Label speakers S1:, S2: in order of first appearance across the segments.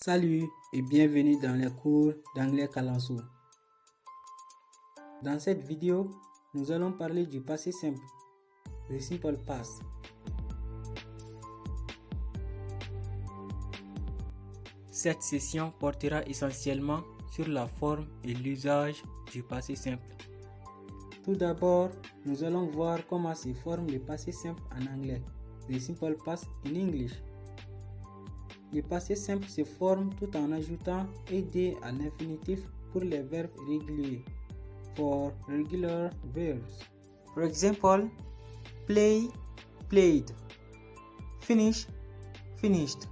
S1: Salut et bienvenue dans les cours d'anglais Kalanso. Dans cette vidéo, nous allons parler du passé simple, le simple past. Cette session portera essentiellement sur la forme et l'usage du passé simple. Tout d'abord, nous allons voir comment se forme le passé simple en anglais, le simple past in English. Le passé simple se forme tout en ajoutant ed à l'infinitif pour les verbes réguliers. For regular verbs. For example, play, played. Finish, finished.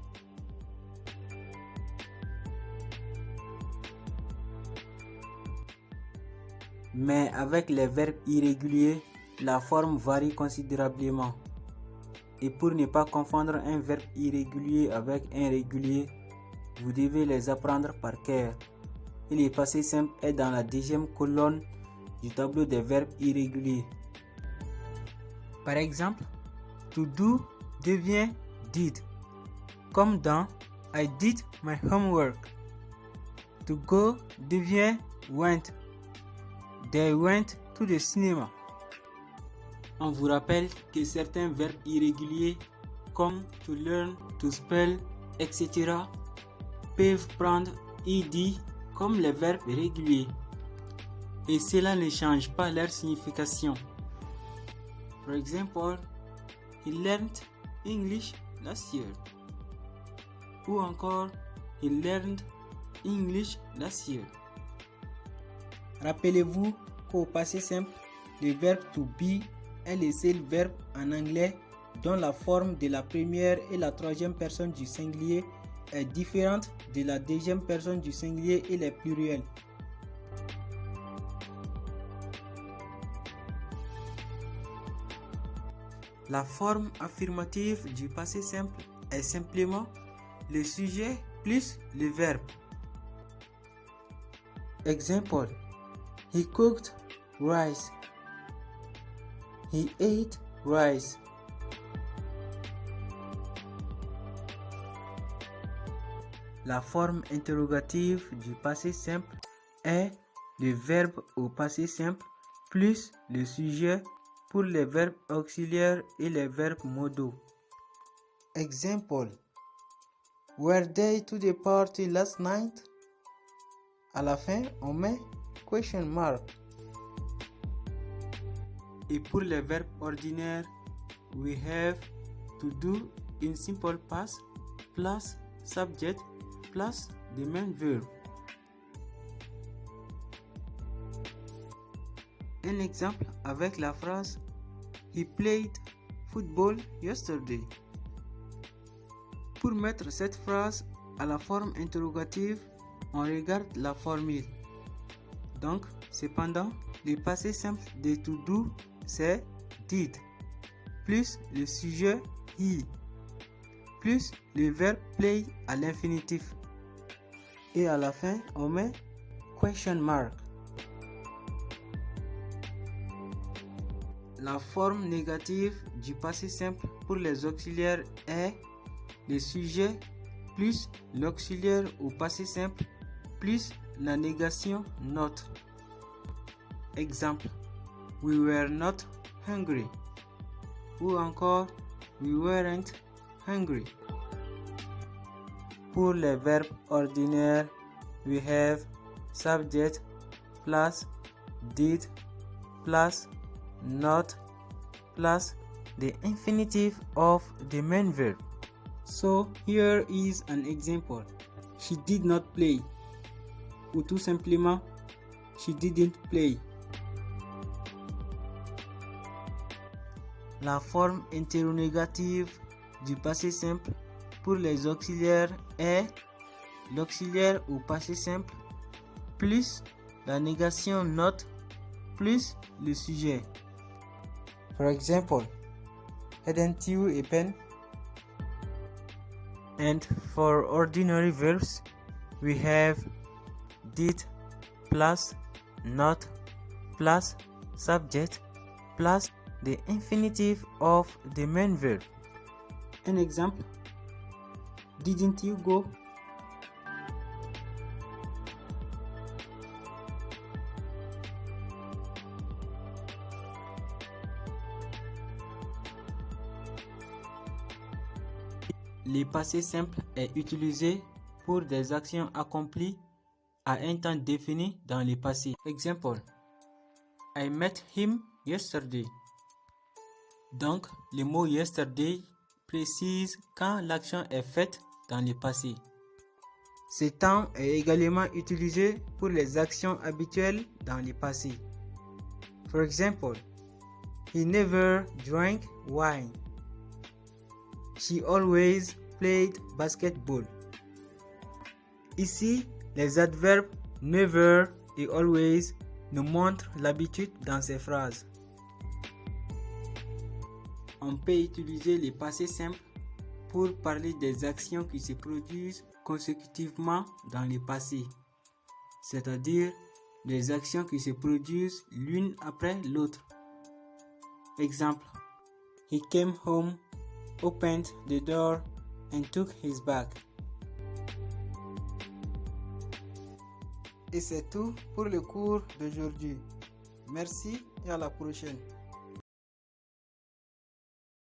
S1: Mais avec les verbes irréguliers, la forme varie considérablement. Et pour ne pas confondre un verbe irrégulier avec un régulier, vous devez les apprendre par cœur. Et le passé simple est dans la deuxième colonne du tableau des verbes irréguliers. Par exemple, to do devient did, comme dans I did my homework. To go devient went. They went to the cinema. On vous rappelle que certains verbes irréguliers comme to learn, to spell, etc. peuvent prendre ed comme les verbes réguliers et cela ne change pas leur signification. For example, he learned English last year. Ou encore, he learned English last year. Rappelez-vous qu'au passé simple, le verbe to be est le seul verbe en anglais dont la forme de la première et la troisième personne du singulier est différente de la deuxième personne du singulier et les pluriels. La forme affirmative du passé simple est simplement le sujet plus le verbe. Example, he cooked rice. He ate rice. La forme interrogative du passé simple est le verbe au passé simple plus le sujet pour les verbes auxiliaires et les verbes modaux. Example, were they to the party last night? À la fin, on met question mark. Et pour les verbes ordinaires, we have to do in simple past plus subject plus the main verb. Un exemple avec la phrase he played football yesterday. Pour mettre cette phrase à la forme interrogative, on regarde la formule. Donc, cependant, le passé simple de to do c'est did, plus le sujet he, plus le verbe play à l'infinitif. Et à la fin, on met question mark. La forme négative du passé simple pour les auxiliaires est le sujet plus l'auxiliaire au passé simple plus la négation not. Exemple, we were not hungry. Ou encore, we weren't hungry. Pour les verbes ordinaires, we have subject plus did plus not plus the infinitive of the main verb. So here is an example. She did not play. Ou tout simplement, she didn't play. La forme interrogative du passé simple pour les auxiliaires est l'auxiliaire au passé simple plus la négation not plus le sujet. For example, hadn't you a pen? And for ordinary verbs, we have did plus not plus subject plus the infinitive of the main verb. An example, didn't you go? Le passé simple est utilisé pour des actions accomplies à un temps défini dans le passé. Exemple: I met him yesterday. Donc, le mot yesterday précise quand l'action est faite dans le passé. Ce temps est également utilisé pour les actions habituelles dans le passé. For example, he never drank wine. She always played basketball. Ici, les adverbes never et always nous montrent l'habitude dans ces phrases. On peut utiliser le passé simple pour parler des actions qui se produisent consécutivement dans le passé, c'est-à-dire des actions qui se produisent l'une après l'autre. Exemple: He came home, opened the door and took his bag. Et c'est tout pour le cours d'aujourd'hui. Merci et à la prochaine.